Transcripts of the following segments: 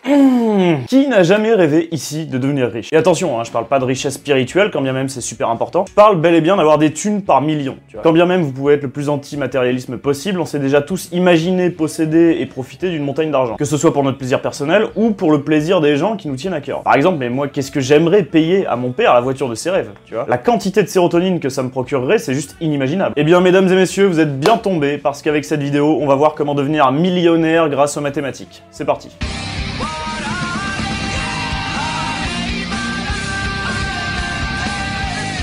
Qui n'a jamais rêvé ici de devenir riche? Et attention, je parle pas de richesse spirituelle, quand bien même c'est super important. Je parle bel et bien d'avoir des thunes par millions. Tu vois. Quand bien même vous pouvez être le plus anti-matérialisme possible, on s'est déjà tous imaginé posséder et profiter d'une montagne d'argent. Que ce soit pour notre plaisir personnel ou pour le plaisir des gens qui nous tiennent à cœur. Par exemple, mais moi, qu'est-ce que j'aimerais payer à mon père la voiture de ses rêves, tu vois? La quantité de sérotonine que ça me procurerait, c'est juste inimaginable. Eh bien, mesdames et messieurs, vous êtes bien tombés, parce qu'avec cette vidéo, on va voir comment devenir millionnaire grâce aux mathématiques. C'est parti.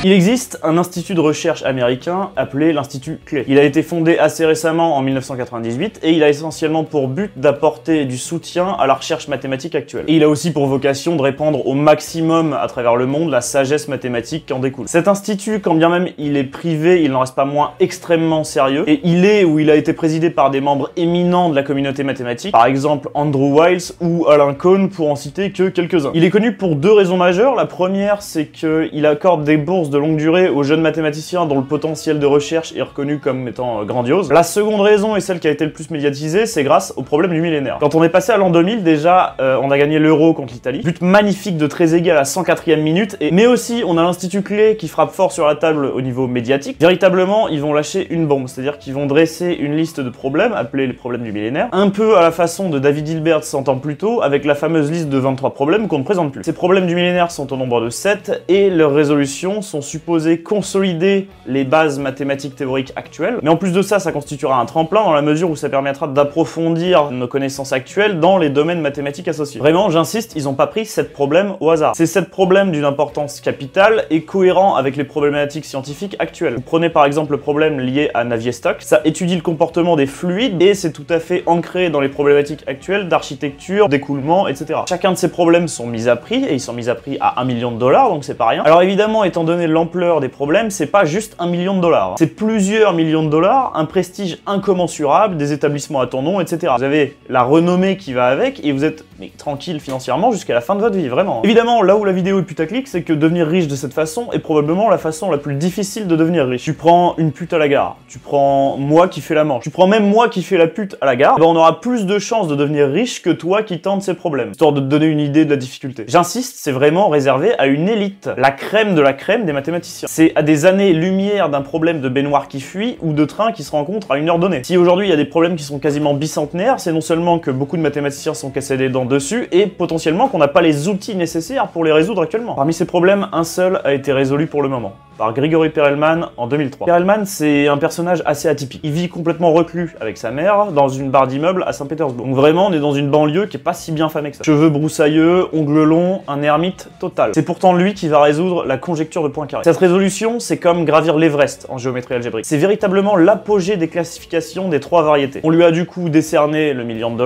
Il existe un institut de recherche américain appelé l'Institut Clay. Il a été fondé assez récemment en 1998 et il a essentiellement pour but d'apporter du soutien à la recherche mathématique actuelle. Et il a aussi pour vocation de répandre au maximum à travers le monde la sagesse mathématique qui en découle. Cet institut, quand bien même il est privé, il n'en reste pas moins extrêmement sérieux et il a été présidé par des membres éminents de la communauté mathématique, par exemple Andrew Wiles ou Alan Kohn pour en citer que quelques-uns. Il est connu pour deux raisons majeures. La première, c'est qu'il accorde des bourses de longue durée aux jeunes mathématiciens dont le potentiel de recherche est reconnu comme étant grandiose. La seconde raison, et celle qui a été le plus médiatisée, c'est grâce au problème du millénaire. Quand on est passé à l'an 2000, déjà, on a gagné l'Euro contre l'Italie. But magnifique de Trezeguet à la 104e minute, mais aussi on a l'Institut Clay qui frappe fort sur la table au niveau médiatique. Véritablement, ils vont lâcher une bombe, c'est-à-dire qu'ils vont dresser une liste de problèmes, appelée les problèmes du millénaire, un peu à la façon de David Hilbert 100 ans plus tôt, avec la fameuse liste de 23 problèmes qu'on ne présente plus. Ces problèmes du millénaire sont au nombre de 7, et leurs résolutions sont supposées consolider les bases mathématiques théoriques actuelles, mais en plus de ça, ça constituera un tremplin dans la mesure où ça permettra d'approfondir nos connaissances actuelles dans les domaines mathématiques associés. Vraiment, j'insiste, ils n'ont pas pris 7 problèmes au hasard. Ces 7 problèmes d'une importance capitale et cohérent avec les problématiques scientifiques actuelles. Vous prenez par exemple le problème lié à Navier-Stokes, ça étudie le comportement des fluides et c'est tout à fait ancré dans les problématiques actuelles d'architecture, d'écoulement, etc. Chacun de ces problèmes sont mis à prix et ils sont mis à prix à $1 million, donc c'est pas rien. Alors évidemment, étant donné l'ampleur des problèmes, c'est pas juste $1 million. C'est plusieurs millions de dollars, un prestige incommensurable, des établissements à ton nom, etc. Vous avez la renommée qui va avec et vous êtes tranquille financièrement jusqu'à la fin de votre vie, vraiment. Évidemment, là où la vidéo est putaclic, c'est que devenir riche de cette façon est probablement la façon la plus difficile de devenir riche. Tu prends une pute à la gare, tu prends moi qui fais la manche, tu prends même moi qui fais la pute à la gare, ben on aura plus de chances de devenir riche que toi qui tente ces problèmes, histoire de te donner une idée de la difficulté. J'insiste, c'est vraiment réservé à une élite, la crème de la crème des mathématiciens. C'est à des années-lumière d'un problème de baignoire qui fuit ou de train qui se rencontre à une heure donnée. Si aujourd'hui il y a des problèmes qui sont quasiment bicentenaires, c'est non seulement que beaucoup de mathématiciens sont cassés les dents dessus, et potentiellement qu'on n'a pas les outils nécessaires pour les résoudre actuellement. Parmi ces problèmes, un seul a été résolu pour le moment, par Grigory Perelman en 2003. Perelman, c'est un personnage assez atypique. Il vit complètement reclus avec sa mère dans une barre d'immeuble à Saint-Pétersbourg. Donc vraiment, on est dans une banlieue qui est pas si bien famée que ça. Cheveux broussailleux, ongles longs, un ermite total. C'est pourtant lui qui va résoudre la conjecture de Poincaré. Cette résolution, c'est comme gravir l'Everest en géométrie algébrique. C'est véritablement l'apogée des classifications des 3 variétés. On lui a du coup décerné le $1 million,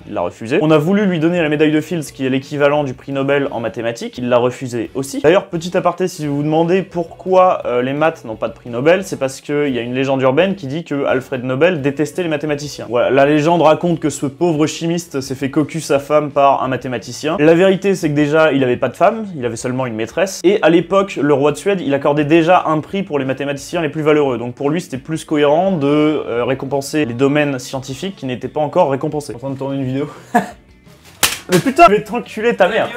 il l'a refusé. On a voulu lui donner la médaille de Fields, qui est l'équivalent du prix Nobel en mathématiques, il l'a refusé aussi. D'ailleurs, petit aparté, si vous vous demandez pourquoi les maths n'ont pas de prix Nobel, c'est parce qu'il y a une légende urbaine qui dit que Alfred Nobel détestait les mathématiciens. Voilà, la légende raconte que ce pauvre chimiste s'est fait cocu sa femme par un mathématicien. La vérité, c'est que déjà, il avait pas de femme, il avait seulement une maîtresse, et à l'époque, le roi de Suède, il accordait déjà un prix pour les mathématiciens les plus valeureux. Donc pour lui, c'était plus cohérent de récompenser les domaines scientifiques qui n'étaient pas encore récompensés. Je suis en train de tourner une vidéo. Mais putain, je vais t'enculer ta mère.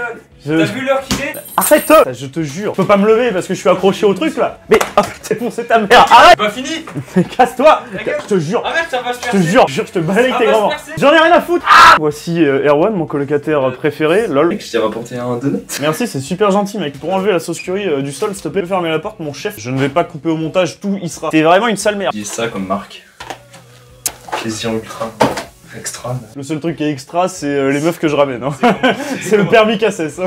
T'as vu l'heure qu'il est? Arrête! Je te jure, je peux pas me lever parce que je suis accroché au truc là. Mais oh putain, c'est ta mère. Arrête! Pas fini! Casse-toi! Je te jure. Arrête, ça va se Je percer. te jure, je te balaye tes grands. J'en ai rien à foutre. Voici Erwan, mon colocataire préféré. Lol. Mec, je t'ai rapporté un donut. Merci, c'est super gentil, mec. Pour enlever la sauce curry du sol, s'il te plaît, fermer la porte, mon chef. Je ne vais pas couper au montage, tout y sera. C'est vraiment une sale merde. Dis ça comme marque. Plaisir ultra. Extra. Le seul truc qui est extra, c'est les meufs que je ramène. Hein. C'est le permis Cassès.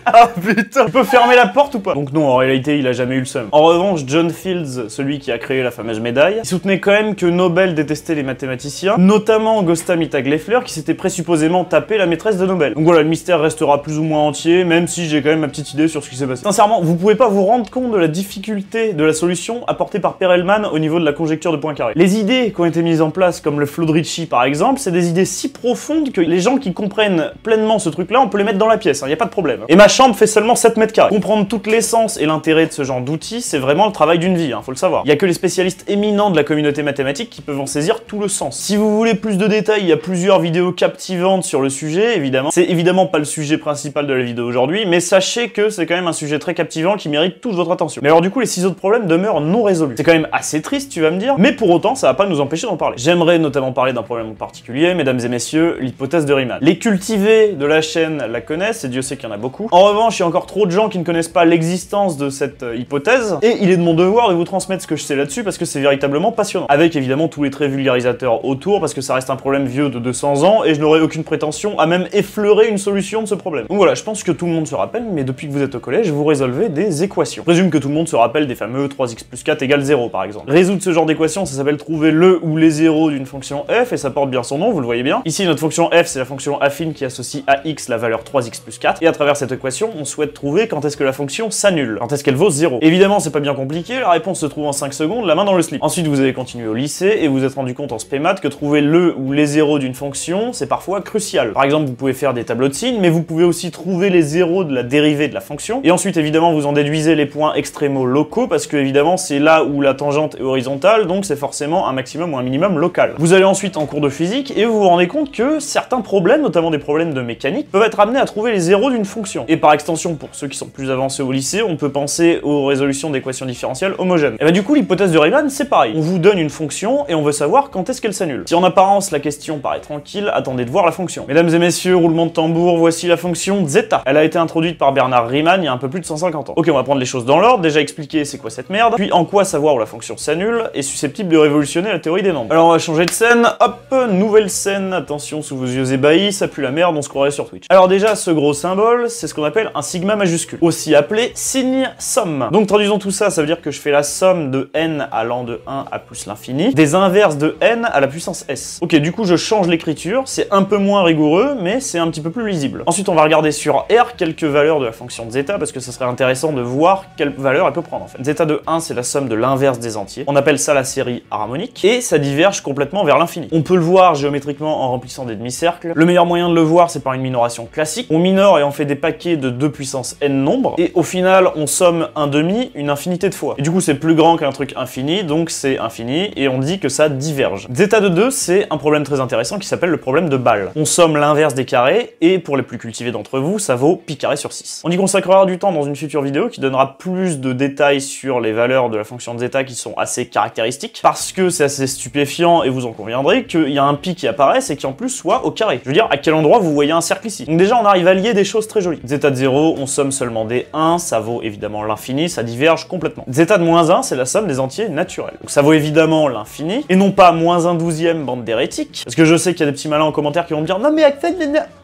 Ah putain, tu peux fermer la porte ou pas? Donc non, en réalité, il a jamais eu le seum. En revanche, John Fields, celui qui a créé la fameuse médaille, il soutenait quand même que Nobel détestait les mathématiciens, notamment Gösta Mittag-Leffler, qui s'était présupposément tapé la maîtresse de Nobel. Donc voilà, le mystère restera plus ou moins entier, même si j'ai quand même ma petite idée sur ce qui s'est passé. Sincèrement, vous pouvez pas vous rendre compte de la difficulté de la solution apportée par Perelman au niveau de la conjecture de Poincaré. Les idées qui ont été mises en place, comme le flot de Ricci par exemple, c'est des idées si profondes que les gens qui comprennent pleinement ce truc-là, on peut les mettre dans la pièce, hein, y a pas de problème. Et ma chance, chambre fait seulement 7 mètres carrés. Comprendre toute l'essence et l'intérêt de ce genre d'outils, c'est vraiment le travail d'une vie, faut le savoir. Il y a que les spécialistes éminents de la communauté mathématique qui peuvent en saisir tout le sens. Si vous voulez plus de détails, il y a plusieurs vidéos captivantes sur le sujet, évidemment. C'est évidemment pas le sujet principal de la vidéo aujourd'hui, mais sachez que c'est quand même un sujet très captivant qui mérite toute votre attention. Mais alors du coup, les 6 autres problèmes demeurent non résolus. C'est quand même assez triste, tu vas me dire, mais pour autant, ça va pas nous empêcher d'en parler. J'aimerais notamment parler d'un problème en particulier, mesdames et messieurs, l'hypothèse de Riemann. Les cultivés de la chaîne la connaissent, et Dieu sait qu'il y en a beaucoup. En revanche, il y a encore trop de gens qui ne connaissent pas l'existence de cette hypothèse, et il est de mon devoir de vous transmettre ce que je sais là-dessus, parce que c'est véritablement passionnant. Avec évidemment tous les traits vulgarisateurs autour, parce que ça reste un problème vieux de 200 ans, et je n'aurai aucune prétention à même effleurer une solution de ce problème. Donc voilà, je pense que tout le monde se rappelle, mais depuis que vous êtes au collège, vous résolvez des équations. Je présume que tout le monde se rappelle des fameux 3x plus 4 égale 0, par exemple. Résoudre ce genre d'équation, ça s'appelle trouver le ou les zéros d'une fonction f, et ça porte bien son nom, vous le voyez bien. Ici, notre fonction f, c'est la fonction affine qui associe à x la valeur 3x plus 4, et à travers cette équation, on souhaite trouver quand est-ce que la fonction s'annule, quand est-ce qu'elle vaut 0. Évidemment, c'est pas bien compliqué, la réponse se trouve en 5 secondes, la main dans le slip. Ensuite, vous avez continué au lycée, et vous vous êtes rendu compte en spé-maths que trouver le ou les zéros d'une fonction, c'est parfois crucial. Par exemple, vous pouvez faire des tableaux de signes, mais vous pouvez aussi trouver les zéros de la dérivée de la fonction, et ensuite, évidemment, vous en déduisez les points extrémaux locaux, parce que, évidemment, c'est là où la tangente est horizontale, donc c'est forcément un maximum ou un minimum local. Vous allez ensuite en cours de physique, et vous vous rendez compte que certains problèmes, notamment des problèmes de mécanique, peuvent être amenés à trouver les zéros d'une fonction. Et par extension, pour ceux qui sont plus avancés au lycée, on peut penser aux résolutions d'équations différentielles homogènes. Et bah du coup, l'hypothèse de Riemann, c'est pareil. On vous donne une fonction, et on veut savoir quand est-ce qu'elle s'annule. Si en apparence, la question paraît tranquille, attendez de voir la fonction. Mesdames et messieurs, roulement de tambour, voici la fonction zeta. Elle a été introduite par Bernard Riemann il y a un peu plus de 150 ans. Ok, on va prendre les choses dans l'ordre, déjà expliquer c'est quoi cette merde, puis en quoi savoir où la fonction s'annule est susceptible de révolutionner la théorie des nombres. Alors on va changer de scène, hop, nouvelle scène, attention sous vos yeux ébahis, ça pue la merde, on se croirait sur Twitch. Alors déjà, ce gros symbole, c'est ce qu'on appelle un sigma majuscule, aussi appelé signe somme. Donc traduisons tout ça, ça veut dire que je fais la somme de n allant de 1 à plus l'infini, des inverses de n à la puissance s. Ok, du coup je change l'écriture, c'est un peu moins rigoureux, mais c'est un petit peu plus lisible. Ensuite on va regarder sur R quelques valeurs de la fonction de zeta, parce que ça serait intéressant de voir quelle valeur elle peut prendre en fait. Zeta de 1, c'est la somme de l'inverse des entiers. On appelle ça la série harmonique, et ça diverge complètement vers l'infini. On peut le voir géométriquement en remplissant des demi-cercles. Le meilleur moyen de le voir, c'est par une minoration classique. On minore et on fait des paquets de 2 puissance n nombres, et au final, on somme un demi une infinité de fois. Et du coup, c'est plus grand qu'un truc infini, donc c'est infini, et on dit que ça diverge. Zeta de 2, c'est un problème très intéressant qui s'appelle le problème de Bâle. On somme l'inverse des carrés, et pour les plus cultivés d'entre vous, ça vaut pi carré sur 6. On y consacrera du temps dans une future vidéo qui donnera plus de détails sur les valeurs de la fonction de zeta qui sont assez caractéristiques, parce que c'est assez stupéfiant, et vous en conviendrez, qu'il y a un pi qui apparaisse et qui en plus soit au carré. Je veux dire, à quel endroit vous voyez un cercle ici. Donc déjà, on arrive à lier des choses très jolies. Zeta de 0, on somme seulement des 1, ça vaut évidemment l'infini, ça diverge complètement. Zeta de moins 1, c'est la somme des entiers naturels. Donc ça vaut évidemment l'infini, et non pas moins 1/12e, bande d'hérétiques, parce que je sais qu'il y a des petits malins en commentaire qui vont me dire « Non mais Axel,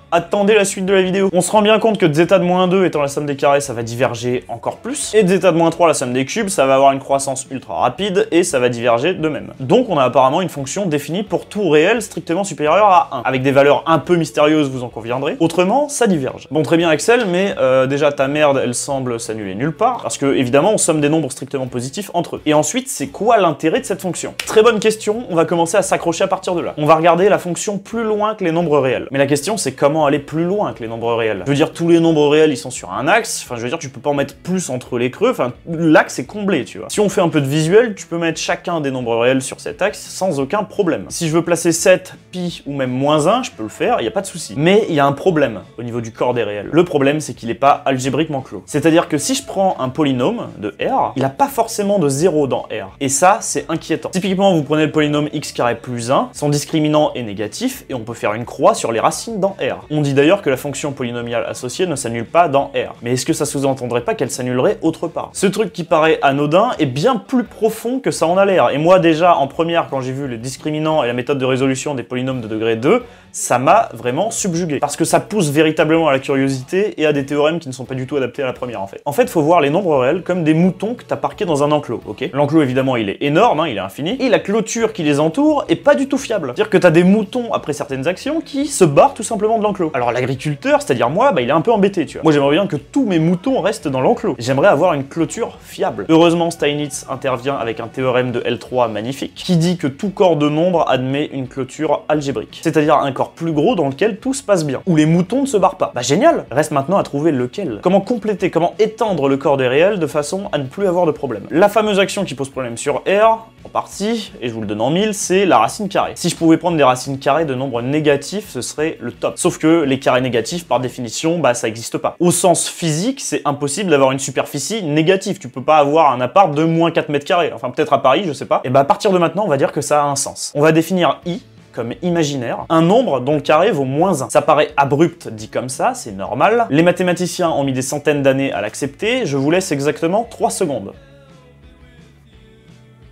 attendez la suite de la vidéo. » On se rend bien compte que zeta de moins 2 étant la somme des carrés, ça va diverger encore plus, et zeta de moins 3, la somme des cubes, ça va avoir une croissance ultra rapide, et ça va diverger de même. Donc on a apparemment une fonction définie pour tout réel strictement supérieur à 1, avec des valeurs un peu mystérieuses, vous en conviendrez. Autrement, ça diverge. Bon, très bien Axel, mais déjà ta merde, elle semble s'annuler nulle part, parce que évidemment, on somme des nombres strictement positifs entre eux. Et ensuite, c'est quoi l'intérêt de cette fonction? Très bonne question, on va commencer à s'accrocher à partir de là. On va regarder la fonction plus loin que les nombres réels. Mais la question, c'est comment aller plus loin que les nombres réels. Je veux dire, tous les nombres réels, ils sont sur un axe, enfin, je veux dire, tu peux pas en mettre plus entre les creux, enfin, l'axe est comblé, tu vois. Si on fait un peu de visuel, tu peux mettre chacun des nombres réels sur cet axe sans aucun problème. Si je veux placer 7, pi ou même moins 1, je peux le faire, il y a pas de souci. Mais il y a un problème au niveau du corps des réels. Le problème, c'est qu'il est pas algébriquement clos. C'est-à-dire que si je prends un polynôme de R, il a pas forcément de 0 dans R. Et ça, c'est inquiétant. Typiquement, vous prenez le polynôme x carré plus 1, son discriminant est négatif, et on peut faire une croix sur les racines dans R. On dit d'ailleurs que la fonction polynomiale associée ne s'annule pas dans R. Mais est-ce que ça sous-entendrait pas qu'elle s'annulerait autre part? Ce truc qui paraît anodin est bien plus profond que ça en a l'air. Et moi déjà, en première, quand j'ai vu le discriminant et la méthode de résolution des polynômes de degré 2, ça m'a vraiment subjugué. Parce que ça pousse véritablement à la curiosité et à des théorèmes qui ne sont pas du tout adaptés à la première en fait. En fait, faut voir les nombres réels comme des moutons que t'as parqués dans un enclos, ok? L'enclos évidemment il est énorme, hein, il est infini, et la clôture qui les entoure est pas du tout fiable. C'est-à-dire que t'as des moutons après certaines actions qui se barrent tout simplement de l'enclos. Alors l'agriculteur, c'est-à-dire moi, bah il est un peu embêté, tu vois. Moi j'aimerais bien que tous mes moutons restent dans l'enclos. J'aimerais avoir une clôture fiable. Heureusement Steinitz intervient avec un théorème de L3 magnifique, qui dit que tout corps de nombre admet une clôture algébrique. C'est-à-dire un corps encore plus gros dans lequel tout se passe bien, où les moutons ne se barrent pas. Bah génial! Reste maintenant à trouver lequel. Comment compléter, comment étendre le corps des réels de façon à ne plus avoir de problème. La fameuse action qui pose problème sur R, en partie, et je vous le donne en mille, c'est la racine carrée. Si je pouvais prendre des racines carrées de nombres négatifs, ce serait le top. Sauf que les carrés négatifs, par définition, bah ça n'existe pas. Au sens physique, c'est impossible d'avoir une superficie négative. Tu peux pas avoir un appart de moins 4 mètres carrés. Enfin, peut-être à Paris, je sais pas. Et bah à partir de maintenant, on va dire que ça a un sens. On va définir I comme imaginaire, un nombre dont le carré vaut -1. Ça paraît abrupt dit comme ça, c'est normal. Les mathématiciens ont mis des centaines d'années à l'accepter, je vous laisse exactement 3 secondes.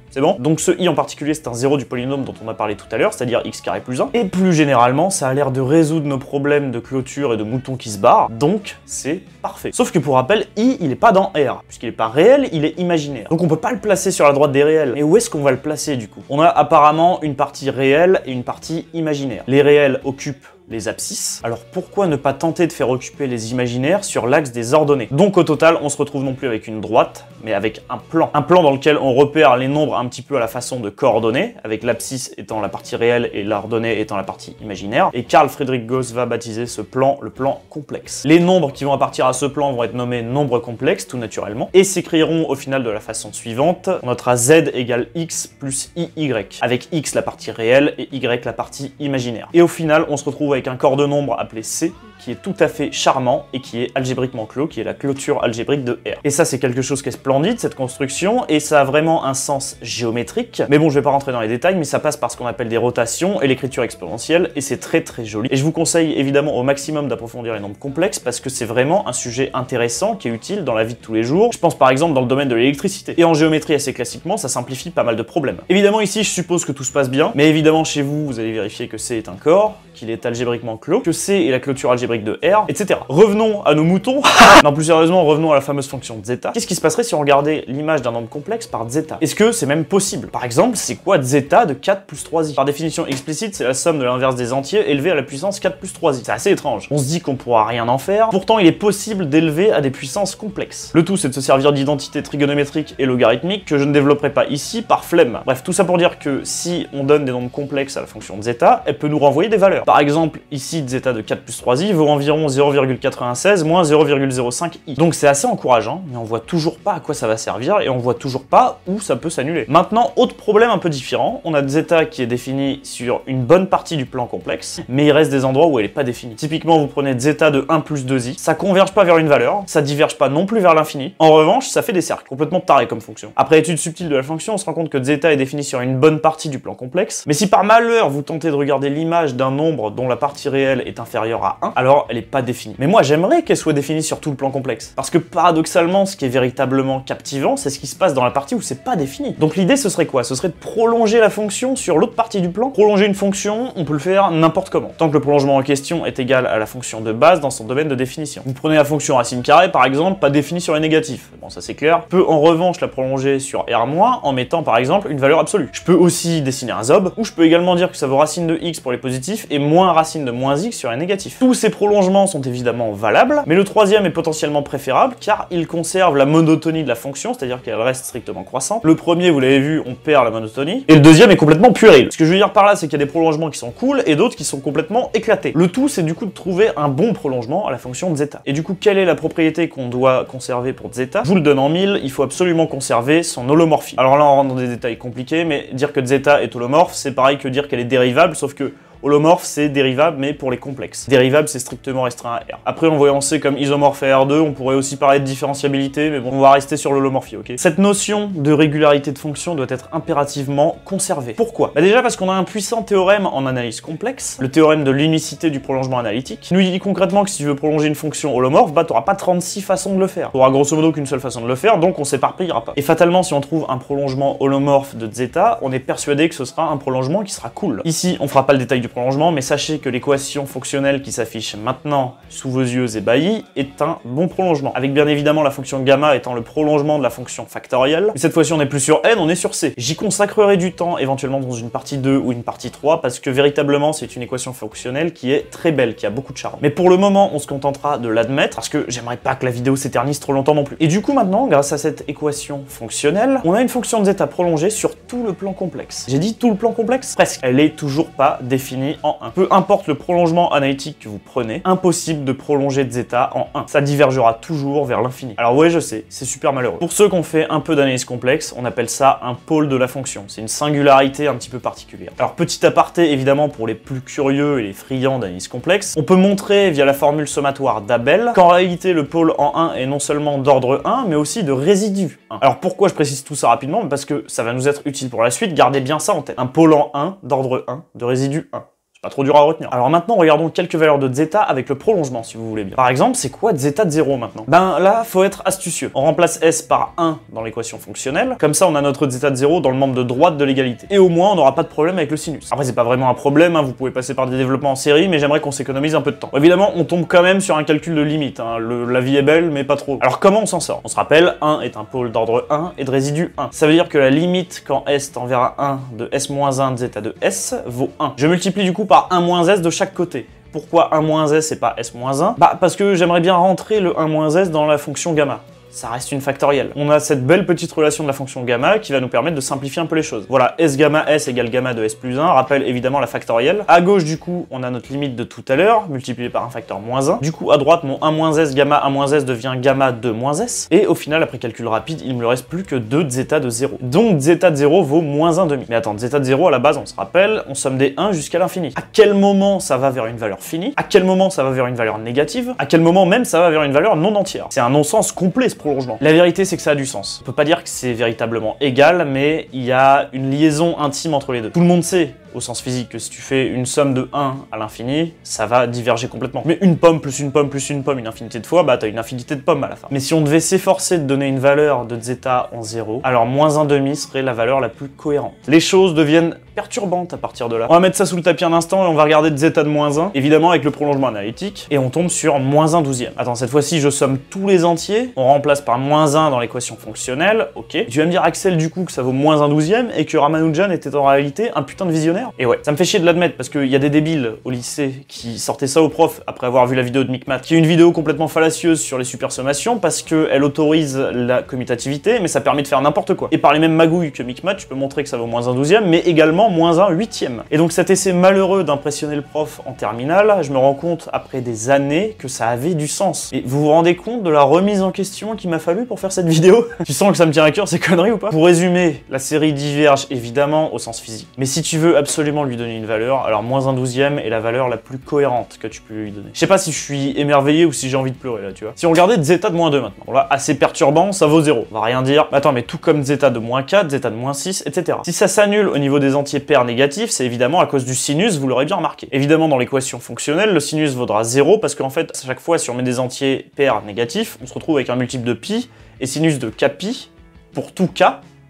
C'est bon? Donc ce i en particulier, c'est un 0 du polynôme dont on a parlé tout à l'heure, c'est-à-dire x carré plus 1. Et plus généralement, ça a l'air de résoudre nos problèmes de clôture et de moutons qui se barrent, donc c'est parfait. Sauf que pour rappel, i, il est pas dans R, puisqu'il est pas réel, il est imaginaire. Donc on peut pas le placer sur la droite des réels. Et où est-ce qu'on va le placer du coup? On a apparemment une partie réelle et une partie imaginaire. Les réels occupent les abscisses. Alors pourquoi ne pas tenter de faire occuper les imaginaires sur l'axe des ordonnées? Donc au total, on se retrouve non plus avec une droite, mais avec un plan. Un plan dans lequel on repère les nombres un petit peu à la façon de coordonnées, avec l'abscisse étant la partie réelle et l'ordonnée étant la partie imaginaire. Et Carl Friedrich Gauss va baptiser ce plan le plan complexe. Les nombres qui vont appartenir à ce plan vont être nommés nombres complexes, tout naturellement, et s'écriront au final de la façon suivante. On notera z égale x plus iy, avec x la partie réelle et y la partie imaginaire. Et au final, on se retrouve avec un corps de nombre appelé C, qui est tout à fait charmant et qui est algébriquement clos, qui est la clôture algébrique de R. Et ça, c'est quelque chose qui est splendide, cette construction, et ça a vraiment un sens géométrique. Mais bon, je vais pas rentrer dans les détails, mais ça passe par ce qu'on appelle des rotations et l'écriture exponentielle, et c'est très très joli. Et je vous conseille évidemment au maximum d'approfondir les nombres complexes, parce que c'est vraiment un sujet intéressant qui est utile dans la vie de tous les jours. Je pense par exemple dans le domaine de l'électricité. Et en géométrie, assez classiquement, ça simplifie pas mal de problèmes. Évidemment, ici, je suppose que tout se passe bien, mais évidemment, chez vous, vous allez vérifier que C est un corps, qu'il est algébriquement clos, que C est la clôture algébrique de R, etc. Revenons à nos moutons. Non, plus sérieusement, revenons à la fameuse fonction zeta. Qu'est-ce qui se passerait si on regardait l'image d'un nombre complexe par zeta? Est-ce que c'est même possible? Par exemple, c'est quoi zeta de 4 plus 3i? Par définition explicite, c'est la somme de l'inverse des entiers élevée à la puissance 4 plus 3i. C'est assez étrange. On se dit qu'on pourra rien en faire, pourtant il est possible d'élever à des puissances complexes. Le tout, c'est de se servir d'identités trigonométriques et logarithmiques que je ne développerai pas ici par flemme. Bref, tout ça pour dire que si on donne des nombres complexes à la fonction zeta, elle peut nous renvoyer des valeurs. Par exemple, ici, zeta de 4 plus 3i vaut environ 0,96 moins 0,05i. Donc c'est assez encourageant, mais on voit toujours pas à quoi ça va servir et on voit toujours pas où ça peut s'annuler. Maintenant, autre problème un peu différent, on a zeta qui est définie sur une bonne partie du plan complexe, mais il reste des endroits où elle est pas définie. Typiquement, vous prenez zeta de 1 plus 2i, ça converge pas vers une valeur, ça diverge pas non plus vers l'infini. En revanche, ça fait des cercles, complètement tarés comme fonction. Après étude subtile de la fonction, on se rend compte que zeta est définie sur une bonne partie du plan complexe, mais si par malheur vous tentez de regarder l'image d'un nombre dont la partie réelle est inférieure à 1, alors elle est pas définie. Mais moi j'aimerais qu'elle soit définie sur tout le plan complexe. Parce que paradoxalement, ce qui est véritablement captivant, c'est ce qui se passe dans la partie où c'est pas défini. Donc l'idée ce serait quoi? Ce serait de prolonger la fonction sur l'autre partie du plan. Prolonger une fonction, on peut le faire n'importe comment, tant que le prolongement en question est égal à la fonction de base dans son domaine de définition. Vous prenez la fonction racine carrée par exemple, pas définie sur les négatifs. Bon, ça c'est clair. Je peux en revanche la prolonger sur R- en mettant par exemple une valeur absolue. Je peux aussi dessiner un zob, ou je peux également dire que ça vaut racine de x pour les positifs et moins racine de moins x sur les négatifs. Tous ces prolongements sont évidemment valables, mais le troisième est potentiellement préférable car il conserve la monotonie de la fonction, c'est-à-dire qu'elle reste strictement croissante. Le premier, vous l'avez vu, on perd la monotonie, et le deuxième est complètement puéril. Ce que je veux dire par là, c'est qu'il y a des prolongements qui sont cool et d'autres qui sont complètement éclatés. Le tout, c'est du coup de trouver un bon prolongement à la fonction de zeta. Et du coup, quelle est la propriété qu'on doit conserver pour zeta? Je vous le donne en mille, il faut absolument conserver son holomorphie. Alors là, on rentre dans des détails compliqués, mais dire que zeta est holomorphe, c'est pareil que dire qu'elle est dérivable, sauf que holomorphe, c'est dérivable, mais pour les complexes. Dérivable, c'est strictement restreint à R. Après, on voyant C comme isomorphe à R2, on pourrait aussi parler de différentiabilité, mais bon, on va rester sur l'holomorphie, ok? Cette notion de régularité de fonction doit être impérativement conservée. Pourquoi? Bah déjà parce qu'on a un puissant théorème en analyse complexe, le théorème de l'unicité du prolongement analytique, qui nous dit concrètement que si tu veux prolonger une fonction holomorphe, bah t'auras pas 36 façons de le faire. T'auras grosso modo qu'une seule façon de le faire, donc on s'éparpillera pas. Et fatalement, si on trouve un prolongement holomorphe de zeta, on est persuadé que ce sera un prolongement qui sera cool. Ici, on fera pas le détail du prolongement, mais sachez que l'équation fonctionnelle qui s'affiche maintenant sous vos yeux ébahis est un bon prolongement, avec bien évidemment la fonction gamma étant le prolongement de la fonction factorielle. Mais cette fois-ci, on n'est plus sur n, on est sur c. J'y consacrerai du temps, éventuellement dans une partie 2 ou une partie 3, parce que véritablement, c'est une équation fonctionnelle qui est très belle, qui a beaucoup de charme. Mais pour le moment, on se contentera de l'admettre, parce que j'aimerais pas que la vidéo s'éternise trop longtemps non plus. Et du coup, maintenant, grâce à cette équation fonctionnelle, on a une fonction de zeta prolongée sur tout le plan complexe. J'ai dit tout le plan complexe? Presque. Elle est toujours pas définie. l'infini en 1. Peu importe le prolongement analytique que vous prenez, impossible de prolonger zeta en 1. Ça divergera toujours vers l'infini. Alors ouais, je sais, c'est super malheureux. Pour ceux qui ont fait un peu d'analyse complexe, on appelle ça un pôle de la fonction. C'est une singularité un petit peu particulière. Alors petit aparté, évidemment, pour les plus curieux et les friands d'analyse complexe, on peut montrer via la formule sommatoire d'Abel qu'en réalité le pôle en 1 est non seulement d'ordre 1, mais aussi de résidu 1. Alors pourquoi je précise tout ça rapidement? Parce que ça va nous être utile pour la suite, gardez bien ça en tête. Un pôle en 1 d'ordre 1 de résidu 1. Pas trop dur à retenir. Alors maintenant, regardons quelques valeurs de zeta avec le prolongement, si vous voulez bien. Par exemple, c'est quoi zeta de 0 maintenant? Ben là, faut être astucieux. On remplace s par 1 dans l'équation fonctionnelle. Comme ça, on a notre zeta de 0 dans le membre de droite de l'égalité. Et au moins, on n'aura pas de problème avec le sinus. Après, c'est pas vraiment un problème, hein, vous pouvez passer par des développements en série, mais j'aimerais qu'on s'économise un peu de temps. Évidemment, on tombe quand même sur un calcul de limite. Hein. La vie est belle, mais pas trop. Alors comment on s'en sort? On se rappelle, 1 est un pôle d'ordre 1 et de résidu 1. Ça veut dire que la limite quand s tend vers 1 de s-1 de zeta de s vaut 1. Je multiplie du coup par 1 - s de chaque côté. Pourquoi 1 - s et pas s-1? Bah parce que j'aimerais bien rentrer le 1 - s dans la fonction gamma. Ça reste une factorielle. On a cette belle petite relation de la fonction gamma qui va nous permettre de simplifier un peu les choses. Voilà, s gamma s égale gamma de s plus 1, rappelle évidemment la factorielle. À gauche, du coup, on a notre limite de tout à l'heure, multipliée par un facteur -1. Du coup, à droite, mon 1 - s gamma 1 - s devient gamma 2 - s. Et au final, après calcul rapide, il ne me reste plus que 2 zeta de 0. Donc, zeta de 0 vaut -1,5. Mais attends, zeta de 0, à la base, on se rappelle, on somme des 1 jusqu'à l'infini. À quel moment ça va vers une valeur finie? À quel moment ça va vers une valeur négative? À quel moment même ça va vers une valeur non entière? C'est un non-sens complet, ce prolongement. La vérité, c'est que ça a du sens. On peut pas dire que c'est véritablement égal, mais il y a une liaison intime entre les deux. Tout le monde sait, au sens physique, que si tu fais une somme de 1 à l'infini, ça va diverger complètement. Mais une pomme plus une pomme plus une pomme une infinité de fois, bah t'as une infinité de pommes à la fin. Mais si on devait s'efforcer de donner une valeur de zeta en 0, alors -1,5 serait la valeur la plus cohérente. Les choses deviennent perturbantes à partir de là. On va mettre ça sous le tapis un instant et on va regarder de zeta de -1, évidemment avec le prolongement analytique, et on tombe sur -1/12e. Attends, cette fois-ci, je somme tous les entiers, on remplace par -1 dans l'équation fonctionnelle, ok. Tu vas me dire, Axel, du coup, que ça vaut -1/12e et que Ramanujan était en réalité un putain de visionnaire? Et ouais, ça me fait chier de l'admettre parce qu'il y a des débiles au lycée qui sortaient ça au prof après avoir vu la vidéo de Micmac, qui est une vidéo complètement fallacieuse sur les supersommations parce qu'elle autorise la commutativité, mais ça permet de faire n'importe quoi. Et par les mêmes magouilles que Micmac, je peux montrer que ça vaut -1/12e, mais également -1/8e. Et donc cet essai malheureux d'impressionner le prof en terminale, je me rends compte après des années que ça avait du sens. Et vous vous rendez compte de la remise en question qu'il m'a fallu pour faire cette vidéo? Tu sens que ça me tient à cœur ces conneries ou pas? Pour résumer, la série diverge évidemment au sens physique. Mais si tu veux absolument lui donner une valeur, alors -1/12e est la valeur la plus cohérente que tu peux lui donner. Je sais pas si je suis émerveillé ou si j'ai envie de pleurer là, tu vois. Si on regardait zeta de -2 maintenant, là, assez perturbant, ça vaut 0. On va rien dire. Attends, mais tout comme zeta de -4, zeta de -6, etc. Si ça s'annule au niveau des entiers pairs négatifs, c'est évidemment à cause du sinus, vous l'aurez bien remarqué. Évidemment, dans l'équation fonctionnelle, le sinus vaudra 0 parce qu'en fait, à chaque fois, si on met des entiers pairs négatifs, on se retrouve avec un multiple de pi, et sinus de kpi, pour tout k,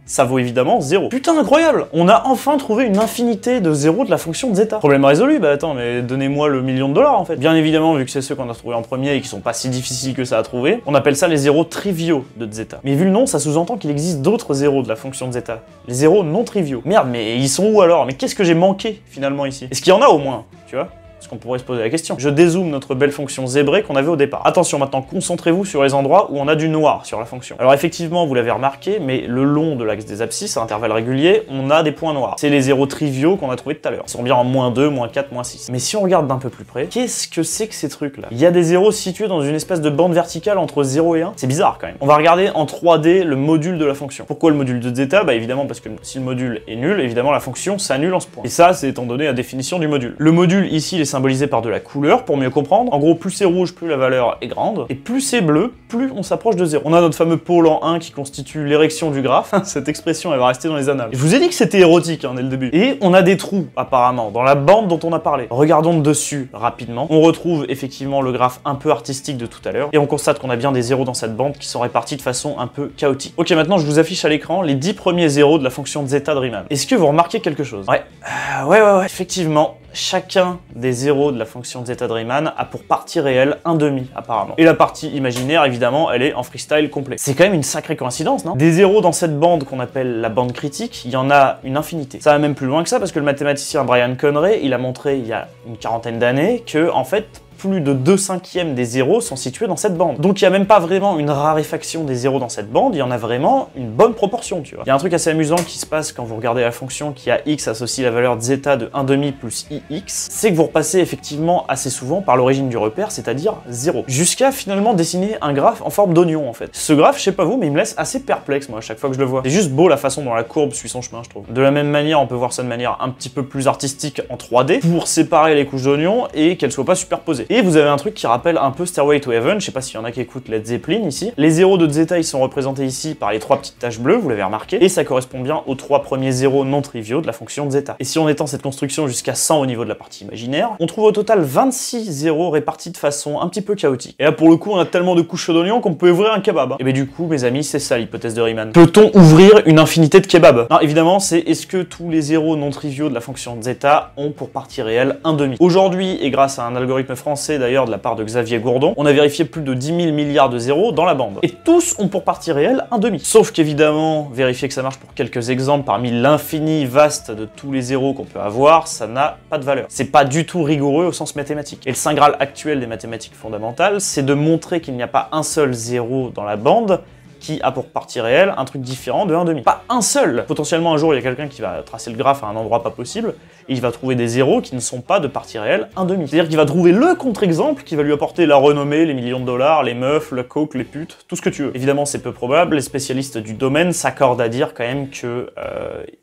ça vaut évidemment 0. Putain, incroyable! On a enfin trouvé une infinité de 0 de la fonction de zeta. Problème résolu, bah attends, mais donnez-moi le $1 000 000 en fait. Bien évidemment, vu que c'est ceux qu'on a trouvé en premier et qui sont pas si difficiles que ça à trouver, on appelle ça les zéros triviaux de zeta. Mais vu le nom, ça sous-entend qu'il existe d'autres zéros de la fonction de zeta. Les zéros non triviaux. Merde, mais ils sont où alors? Mais qu'est-ce que j'ai manqué finalement ici? Est-ce qu'il y en a au moins, tu vois? Parce qu'on pourrait se poser la question. Je dézoome notre belle fonction zébrée qu'on avait au départ. Attention maintenant, concentrez-vous sur les endroits où on a du noir sur la fonction. Alors effectivement, vous l'avez remarqué, mais le long de l'axe des abscisses, à intervalles réguliers, on a des points noirs. C'est les zéros triviaux qu'on a trouvés tout à l'heure. Ils sont bien en -2, -4, -6. Mais si on regarde d'un peu plus près, qu'est-ce que c'est que ces trucs-là? Il y a des zéros situés dans une espèce de bande verticale entre 0 et 1. C'est bizarre quand même. On va regarder en 3D le module de la fonction. Pourquoi le module de zeta? Bah évidemment parce que si le module est nul, évidemment la fonction s'annule en ce point. Et ça, c'est étant donné la définition du module. Le module ici, il est symbolisé par de la couleur pour mieux comprendre. En gros, plus c'est rouge, plus la valeur est grande, et plus c'est bleu, plus on s'approche de 0. On a notre fameux pôle en 1 qui constitue l'érection du graphe. Cette expression, elle va rester dans les annales. Et je vous ai dit que c'était érotique, hein, dès le début. Et on a des trous, apparemment, dans la bande dont on a parlé. Regardons dessus rapidement. On retrouve effectivement le graphe un peu artistique de tout à l'heure, et on constate qu'on a bien des zéros dans cette bande qui sont répartis de façon un peu chaotique. Ok, maintenant je vous affiche à l'écran les 10 premiers zéros de la fonction de zeta de Riemann. Est-ce que vous remarquez quelque chose? Ouais, effectivement. Chacun des zéros de la fonction de zeta de Riemann a pour partie réelle un demi, apparemment. Et la partie imaginaire, évidemment, elle est en freestyle complet. C'est quand même une sacrée coïncidence, non? Des zéros dans cette bande qu'on appelle la bande critique, il y en a une infinité. Ça va même plus loin que ça, parce que le mathématicien Brian Conray, il a montré il y a une quarantaine d'années que, en fait, plus de 2/5 des zéros sont situés dans cette bande. Donc il n'y a même pas vraiment une raréfaction des zéros dans cette bande, il y en a vraiment une bonne proportion, tu vois. Il y a un truc assez amusant qui se passe quand vous regardez la fonction qui a x associe la valeur de zeta de 1/2 plus ix, c'est que vous repassez effectivement assez souvent par l'origine du repère, c'est-à-dire 0. Jusqu'à finalement dessiner un graphe en forme d'oignon en fait. Ce graphe, je sais pas vous, mais il me laisse assez perplexe moi à chaque fois que je le vois. C'est juste beau la façon dont la courbe suit son chemin, je trouve. De la même manière, on peut voir ça de manière un petit peu plus artistique en 3D pour séparer les couches d'oignon et qu'elles soient pas superposées. Et vous avez un truc qui rappelle un peu Stairway to Heaven, je sais pas s'il y en a qui écoutent Led Zeppelin ici. Les zéros de zeta, ils sont représentés ici par les 3 petites taches bleues, vous l'avez remarqué, et ça correspond bien aux 3 premiers zéros non triviaux de la fonction de zeta. Et si on étend cette construction jusqu'à 100 au niveau de la partie imaginaire, on trouve au total 26 zéros répartis de façon un petit peu chaotique. Et là pour le coup, on a tellement de couches d'oignon qu'on peut ouvrir un kebab. Hein. Et ben du coup, mes amis, c'est ça l'hypothèse de Riemann. Peut-on ouvrir une infinité de kebabs? Non, évidemment, c'est est-ce que tous les zéros non triviaux de la fonction de zeta ont pour partie réelle 1/2. Aujourd'hui, et grâce à un algorithme français d'ailleurs de la part de Xavier Gourdon, on a vérifié plus de 10 000 milliards de zéros dans la bande. Et tous ont pour partie réelle 1/2. Sauf qu'évidemment, vérifier que ça marche pour quelques exemples parmi l'infini vaste de tous les zéros qu'on peut avoir, ça n'a pas de valeur. C'est pas du tout rigoureux au sens mathématique. Et le saint graal actuel des mathématiques fondamentales, c'est de montrer qu'il n'y a pas un seul zéro dans la bande qui a pour partie réelle un truc différent de 1/2. Pas un seul! Potentiellement un jour il y a quelqu'un qui va tracer le graphe à un endroit pas possible, et il va trouver des zéros qui ne sont pas de partie réelle 1/2. C'est-à-dire qu'il va trouver le contre-exemple qui va lui apporter la renommée, les millions de dollars, les meufs, la coke, les putes, tout ce que tu veux. Évidemment c'est peu probable, les spécialistes du domaine s'accordent à dire quand même que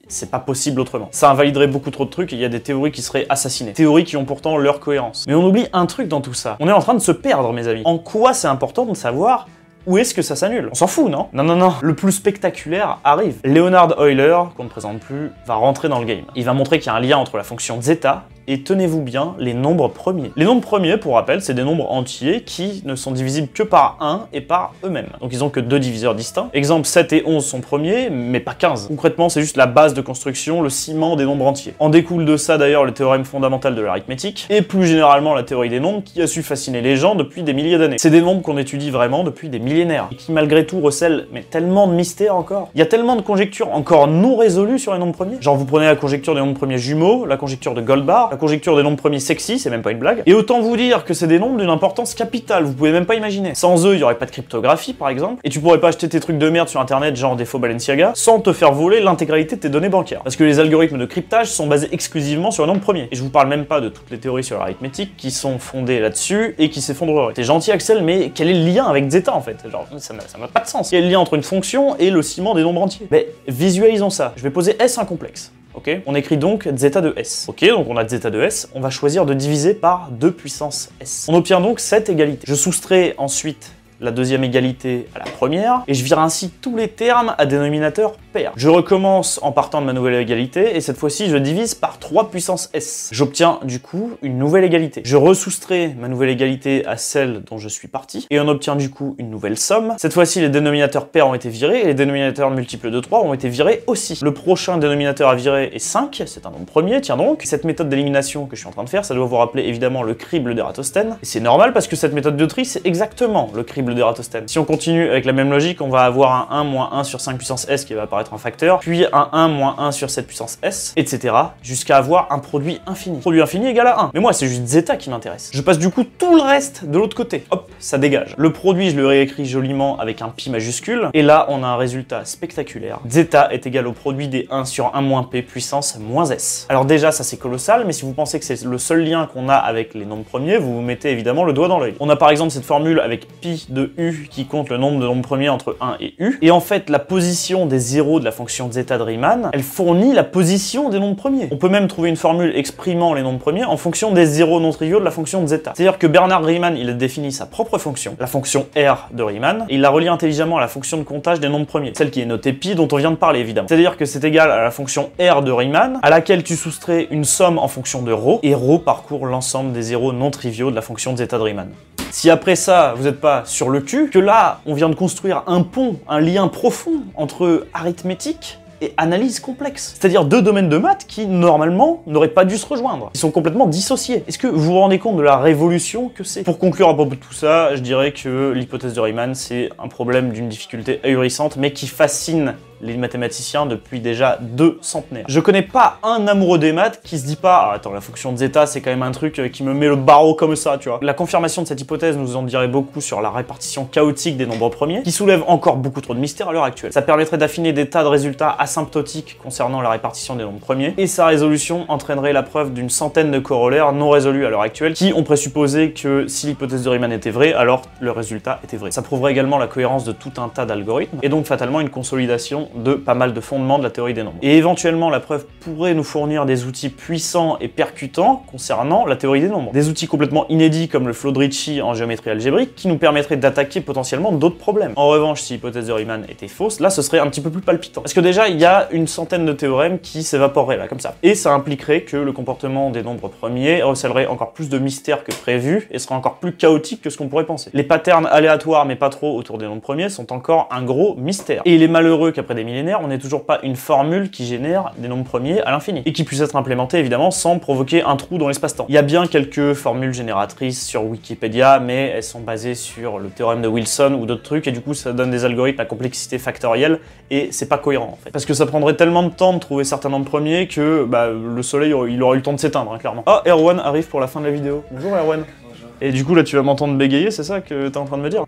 c'est pas possible autrement. Ça invaliderait beaucoup trop de trucs et il y a des théories qui seraient assassinées. Théories qui ont pourtant leur cohérence. Mais on oublie un truc dans tout ça. On est en train de se perdre mes amis. En quoi c'est important de savoir où est-ce que ça s'annule? On s'en fout, non? Non, non, non. Le plus spectaculaire arrive. Leonhard Euler, qu'on ne présente plus, va rentrer dans le game. Il va montrer qu'il y a un lien entre la fonction zeta et, tenez-vous bien, les nombres premiers. Les nombres premiers, pour rappel, c'est des nombres entiers qui ne sont divisibles que par 1 et par eux-mêmes. Donc ils ont que 2 diviseurs distincts. Exemple, 7 et 11 sont premiers, mais pas 15. Concrètement, c'est juste la base de construction, le ciment des nombres entiers. En découle de ça d'ailleurs le théorème fondamental de l'arithmétique, et plus généralement la théorie des nombres qui a su fasciner les gens depuis des milliers d'années. C'est des nombres qu'on étudie vraiment depuis des millénaires, et qui malgré tout recèlent mais tellement de mystères encore. Il y a tellement de conjectures encore non résolues sur les nombres premiers. Genre vous prenez la conjecture des nombres premiers jumeaux, la conjecture de Goldbach, la conjecture des nombres premiers sexy, c'est même pas une blague. Et autant vous dire que c'est des nombres d'une importance capitale, vous pouvez même pas imaginer. Sans eux, il y aurait pas de cryptographie par exemple, et tu pourrais pas acheter tes trucs de merde sur internet genre des faux Balenciaga sans te faire voler l'intégralité de tes données bancaires. Parce que les algorithmes de cryptage sont basés exclusivement sur les nombres premiers. Et je vous parle même pas de toutes les théories sur l'arithmétique qui sont fondées là-dessus et qui s'effondreraient. T'es gentil Axel, mais quel est le lien avec zeta en fait? Genre, ça n'a pas de sens. Quel est le lien entre une fonction et le ciment des nombres entiers? Mais visualisons ça. Je vais poser S un complexe. Ok, on écrit donc zeta de S. Ok, donc on a zeta de S, on va choisir de diviser par 2 puissance S. On obtient donc cette égalité. Je soustrais ensuite la deuxième égalité à la première, et je vire ainsi tous les termes à dénominateur pair. Je recommence en partant de ma nouvelle égalité, et cette fois-ci je divise par 3 puissance S. J'obtiens du coup une nouvelle égalité. Je resoustrais ma nouvelle égalité à celle dont je suis parti, et on obtient du coup une nouvelle somme. Cette fois-ci les dénominateurs pairs ont été virés, et les dénominateurs multiples de 3 ont été virés aussi. Le prochain dénominateur à virer est 5, c'est un nombre premier, tiens donc. Cette méthode d'élimination que je suis en train de faire, ça doit vous rappeler évidemment le crible d'Ératosthène, et c'est normal parce que cette méthode de tri, c'est exactement le crible d'Ératosthène. Si on continue avec la même logique, on va avoir un 1 moins 1 sur 5 puissance S qui va apparaître en facteur, puis un 1 moins 1 sur 7 puissance S, etc. jusqu'à avoir un produit infini. Produit infini égale à 1. Mais moi, c'est juste zeta qui m'intéresse. Je passe du coup tout le reste de l'autre côté. Hop, ça dégage. Le produit, je le réécris joliment avec un pi majuscule, et là, on a un résultat spectaculaire. Zeta est égal au produit des 1 sur 1 moins P puissance moins S. Alors déjà, ça c'est colossal, mais si vous pensez que c'est le seul lien qu'on a avec les nombres premiers, vous vous mettez évidemment le doigt dans l'œil. On a par exemple cette formule avec pi de U qui compte le nombre de nombres premiers entre 1 et U. Et en fait, la position des zéros de la fonction zeta de Riemann, elle fournit la position des nombres premiers. On peut même trouver une formule exprimant les nombres premiers en fonction des zéros non triviaux de la fonction de zeta. C'est-à-dire que Bernard Riemann, il a défini sa propre fonction, la fonction R de Riemann, et il la relie intelligemment à la fonction de comptage des nombres premiers, celle qui est notée pi dont on vient de parler évidemment. C'est-à-dire que c'est égal à la fonction R de Riemann, à laquelle tu soustrais une somme en fonction de ρ, et ρ parcourt l'ensemble des zéros non triviaux de la fonction de zeta de Riemann. Si après ça, vous n'êtes pas sur le cul, que là, on vient de construire un pont, un lien profond entre arithmétique et analyse complexe. C'est-à-dire deux domaines de maths qui, normalement, n'auraient pas dû se rejoindre. Ils sont complètement dissociés. Est-ce que vous vous rendez compte de la révolution que c'est? Pour conclure à propos de tout ça, je dirais que l'hypothèse de Riemann, c'est un problème d'une difficulté ahurissante, mais qui fascine les mathématiciens depuis déjà 2 centenaires. Je connais pas un amoureux des maths qui se dit pas « Ah, attends, la fonction de zeta, c'est quand même un truc qui me met le barreau comme ça, tu vois ». La confirmation de cette hypothèse nous en dirait beaucoup sur la répartition chaotique des nombres premiers, qui soulève encore beaucoup trop de mystères à l'heure actuelle. Ça permettrait d'affiner des tas de résultats asymptotiques concernant la répartition des nombres premiers, et sa résolution entraînerait la preuve d'une centaine de corollaires non résolus à l'heure actuelle, qui ont présupposé que si l'hypothèse de Riemann était vraie, alors le résultat était vrai. Ça prouverait également la cohérence de tout un tas d'algorithmes, et donc fatalement une consolidation de pas mal de fondements de la théorie des nombres. Et éventuellement, la preuve pourrait nous fournir des outils puissants et percutants concernant la théorie des nombres. Des outils complètement inédits comme le flot de Ricci en géométrie algébrique, qui nous permettraient d'attaquer potentiellement d'autres problèmes. En revanche, si l'hypothèse de Riemann était fausse, là ce serait un petit peu plus palpitant. Parce que déjà, il y a une centaine de théorèmes qui s'évaporeraient là, comme ça. Et ça impliquerait que le comportement des nombres premiers recèlerait encore plus de mystères que prévu, et serait encore plus chaotique que ce qu'on pourrait penser. Les patterns aléatoires, mais pas trop, autour des nombres premiers sont encore un gros mystère. Et il est malheureux qu'après des millénaires, on n'ait toujours pas une formule qui génère des nombres premiers à l'infini, et qui puisse être implémentée évidemment sans provoquer un trou dans l'espace-temps. Il y a bien quelques formules génératrices sur Wikipédia, mais elles sont basées sur le théorème de Wilson ou d'autres trucs, et du coup ça donne des algorithmes à complexité factorielle, et c'est pas cohérent en fait. Parce que ça prendrait tellement de temps de trouver certains nombres premiers que le soleil il aurait eu le temps de s'éteindre, hein, clairement. Ah, Erwan arrive pour la fin de la vidéo. Bonjour Erwan. Bonjour. Et du coup là tu vas m'entendre bégayer, c'est ça que t'es en train de me dire?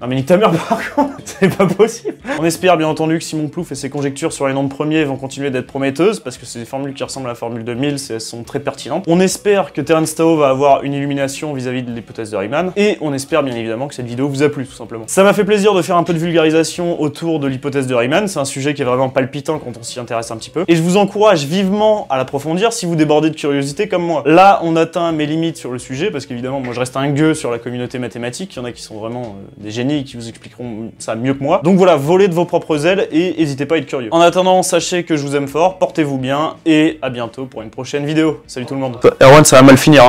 Non mais nique ta mère par contre, c'est pas possible. On espère bien entendu que Simon Plouffe et ses conjectures sur les nombres premiers vont continuer d'être prometteuses, parce que c'est des formules qui ressemblent à la formule de Mills et elles sont très pertinentes. On espère que Terence Tao va avoir une illumination vis-à-vis de l'hypothèse de Riemann, et on espère bien évidemment que cette vidéo vous a plu tout simplement. Ça m'a fait plaisir de faire un peu de vulgarisation autour de l'hypothèse de Riemann, c'est un sujet qui est vraiment palpitant quand on s'y intéresse un petit peu, et je vous encourage vivement à l'approfondir si vous débordez de curiosité comme moi. Là on atteint mes limites sur le sujet, parce qu'évidemment moi je reste un gueux sur la communauté mathématique, il y en a qui sont vraiment des génies qui vous expliqueront ça mieux que moi. Donc voilà, volez de vos propres ailes et n'hésitez pas à être curieux. En attendant, sachez que je vous aime fort, portez-vous bien et à bientôt pour une prochaine vidéo. Salut tout le monde. Erwan, ça va mal finir, hein.